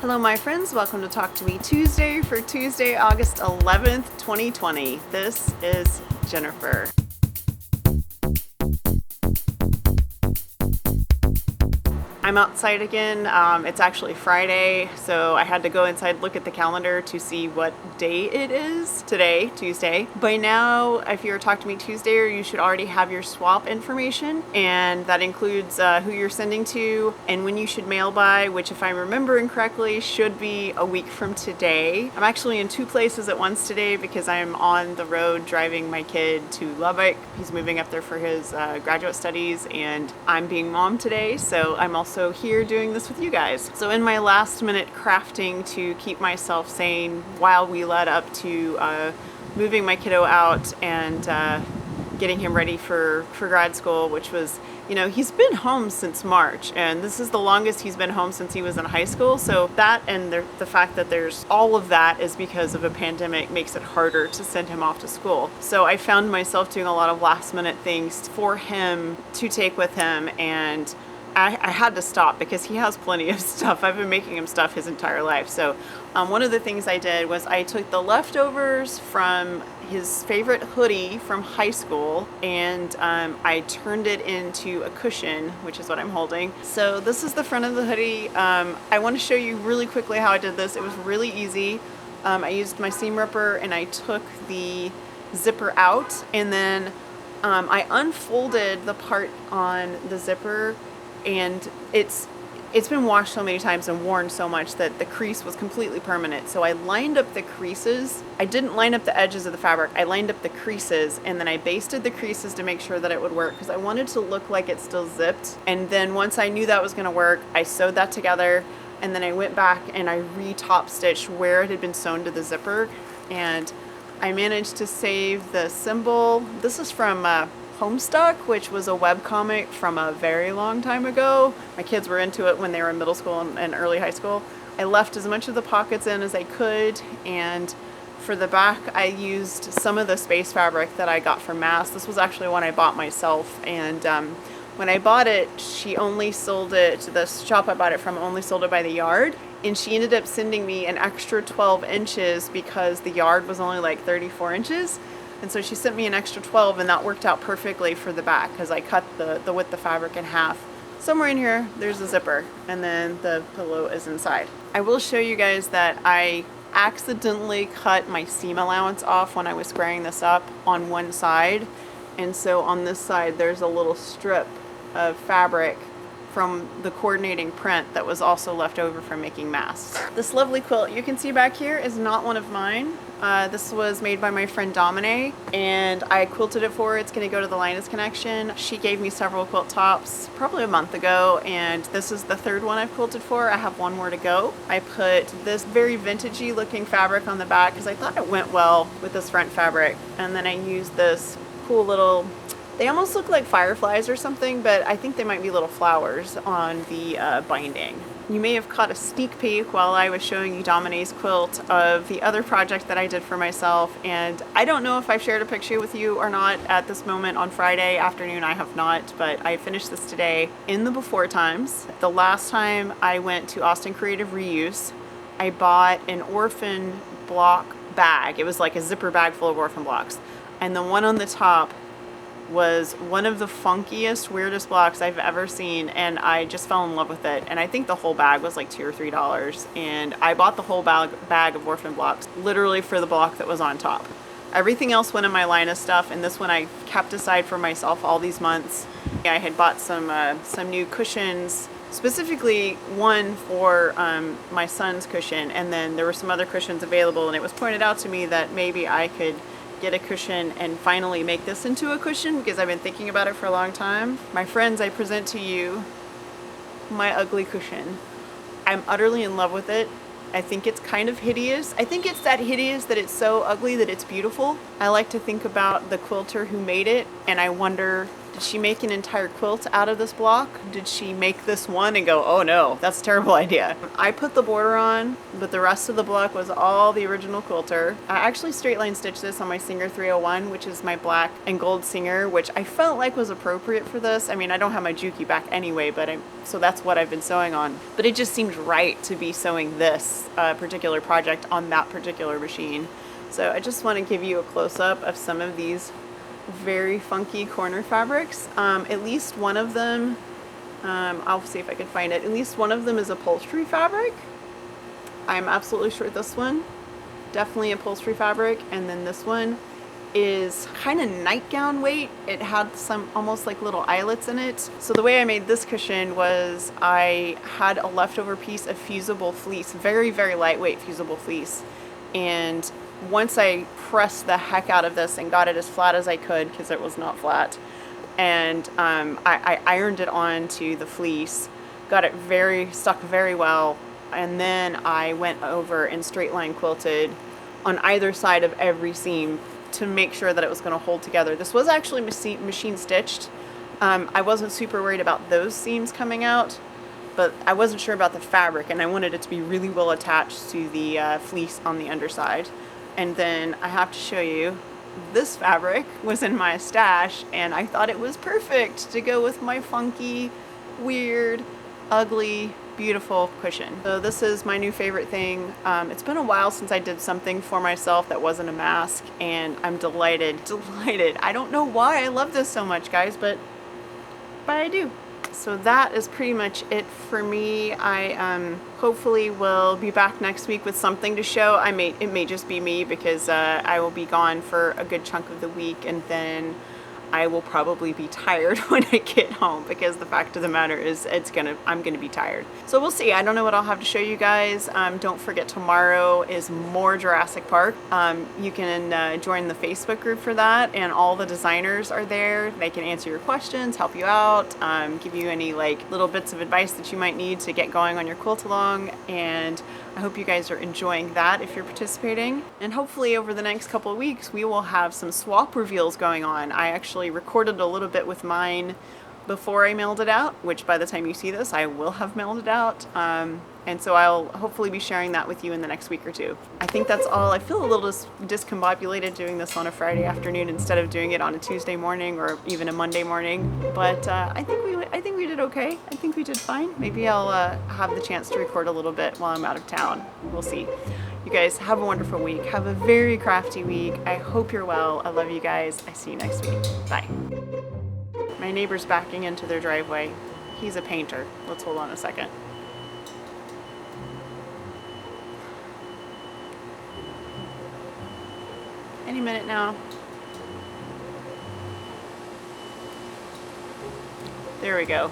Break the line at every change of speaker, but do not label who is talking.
Hello my friends, welcome to Talk to Me Tuesday for Tuesday, August 11th, 2020. This is Jennifer. I'm outside again. It's actually Friday, so I had to go inside, look at the calendar to see what day it is. Today, Tuesday. By now, if you're Talk to Me Tuesday, you should already have your swap information, and that includes who you're sending to and when you should mail by, which if I'm remembering correctly, should be a week from today. I'm actually in two places at once today because I'm on the road driving my kid to Lubbock. He's moving up there for his graduate studies, and I'm being mom today, so I'm also here doing this with you guys. So in my last minute crafting to keep myself sane while we led up to moving my kiddo out and getting him ready for grad school, which was, you know, he's been home since March, and this is the longest he's been home since he was in high school. So that and the fact that there's all of that is because of a pandemic makes it harder to send him off to school. So I found myself doing a lot of last minute things for him to take with him, and I had to stop because he has plenty of stuff. I've been making him stuff his entire life. So one of the things I did was I took the leftovers from his favorite hoodie from high school, and I turned it into a cushion, which is what I'm holding. So this is the front of the hoodie. I want to show you really quickly how I did this. It was really easy. I used my seam ripper and I took the zipper out, and then I unfolded the part on the zipper, and it's been washed so many times and worn so much that the crease was completely permanent. So I lined up the creases. I didn't line up the edges of the fabric. I lined up the creases, and then I basted the creases to make sure that it would work because I wanted to look like it still zipped. And then once I knew that was going to work, I sewed that together, and then I went back and I re-top stitched where it had been sewn to the zipper, and I managed to save the symbol. This is from Homestuck, which was a webcomic from a very long time ago. My kids were into it when they were in middle school and early high school. I left as much of the pockets in as I could, and for the back I used some of the space fabric that I got from Mass. This was actually one I bought myself, and when I bought it, she only sold it, the shop I bought it from only sold it by the yard, and she ended up sending me an extra 12 inches because the yard was only like 34 inches. And so she sent me an extra 12, and that worked out perfectly for the back because I cut the width of fabric in half. Somewhere in here, there's a zipper, and then the pillow is inside. I will show you guys that I accidentally cut my seam allowance off when I was squaring this up on one side. And so on this side, there's a little strip of fabric from the coordinating print that was also left over from making masks. This lovely quilt you can see back here is not one of mine. This was made by my friend Domine, and I quilted it for her. It's going to go to the Linus Connection. She gave me several quilt tops probably a month ago, and this is the third one I've quilted for. I have one more to go. I put this very vintagey looking fabric on the back because I thought it went well with this front fabric, and then I used this cool little, they almost look like fireflies or something, but I think they might be little flowers on the binding. You may have caught a sneak peek while I was showing you Domine's quilt of the other project that I did for myself, and I don't know if I've shared a picture with you or not at this moment on Friday afternoon. I have not, but I finished this today in the before times. The last time I went to Austin Creative Reuse, I bought an orphan block bag. It was like a zipper bag full of orphan blocks, and the one on the top was one of the funkiest, weirdest blocks I've ever seen, and I just fell in love with it. And I think the whole bag was like $2 or $3, and I bought the whole bag of orphan blocks literally for the block that was on top. Everything else went in my Linus stuff, and this one I kept aside for myself all these months. I had bought some new cushions, specifically one for my son's cushion, and then there were some other cushions available, and it was pointed out to me that maybe I could get a cushion and finally make this into a cushion because I've been thinking about it for a long time. My friends, I present to you my ugly cushion. I'm utterly in love with it. I think it's kind of hideous. I think it's that hideous that it's so ugly that it's beautiful. I like to think about the quilter who made it, and I wonder Did she make an entire quilt out of this block? Did she make this one and go, oh no, that's a terrible idea? I put the border on, but the rest of the block was all the original quilter. I actually straight line stitched this on my Singer 301, which is my black and gold Singer, which I felt like was appropriate for this. I mean, I don't have my Juki back anyway, but so that's what I've been sewing on. But it just seemed right to be sewing this particular project on that particular machine. So I just want to give you a close-up of some of these very funky corner fabrics. At least one of them, I'll see if I can find it, at least one of them is upholstery fabric. I'm absolutely sure this one, definitely upholstery fabric, and then this one is kind of nightgown weight. It had some almost like little eyelets in it. So the way I made this cushion was I had a leftover piece of fusible fleece, very, very lightweight fusible fleece, and once I pressed the heck out of this and got it as flat as I could, because it was not flat, and I ironed it onto the fleece, got it stuck very well, and then I went over and straight line quilted on either side of every seam to make sure that it was going to hold together. This was actually machine stitched. I wasn't super worried about those seams coming out, but I wasn't sure about the fabric, and I wanted it to be really well attached to the fleece on the underside. And then I have to show you, this fabric was in my stash, and I thought it was perfect to go with my funky, weird, ugly, beautiful cushion. So this is my new favorite thing. It's been a while since I did something for myself that wasn't a mask, and I'm delighted. I don't know why I love this so much, guys, but I do. So that is pretty much it for me. I hopefully will be back next week with something to show. It may just be me, because I will be gone for a good chunk of the week, and then I will probably be tired when I get home, because the fact of the matter is I'm gonna be tired. So we'll see. I don't know what I'll have to show you guys. Don't forget, tomorrow is more Jurassic Park. You can join the Facebook group for that, and all the designers are there. They can answer your questions, help you out, give you any like little bits of advice that you might need to get going on your quilt along, and I hope you guys are enjoying that if you're participating. And hopefully over the next couple of weeks we will have some swap reveals going on. I actually recorded a little bit with mine before I mailed it out, which by the time you see this I will have mailed it out. And so I'll hopefully be sharing that with you in the next week or two. I think that's all. I feel a little discombobulated doing this on a Friday afternoon instead of doing it on a Tuesday morning or even a Monday morning, but I think we did okay. I think we did fine. Maybe I'll have the chance to record a little bit while I'm out of town. We'll see. You guys have a wonderful week. Have a very crafty week. I hope you're well. I love you guys. I see you next week. Bye. My neighbor's backing into their driveway. He's a painter. Let's hold on a second. Any minute now. There we go.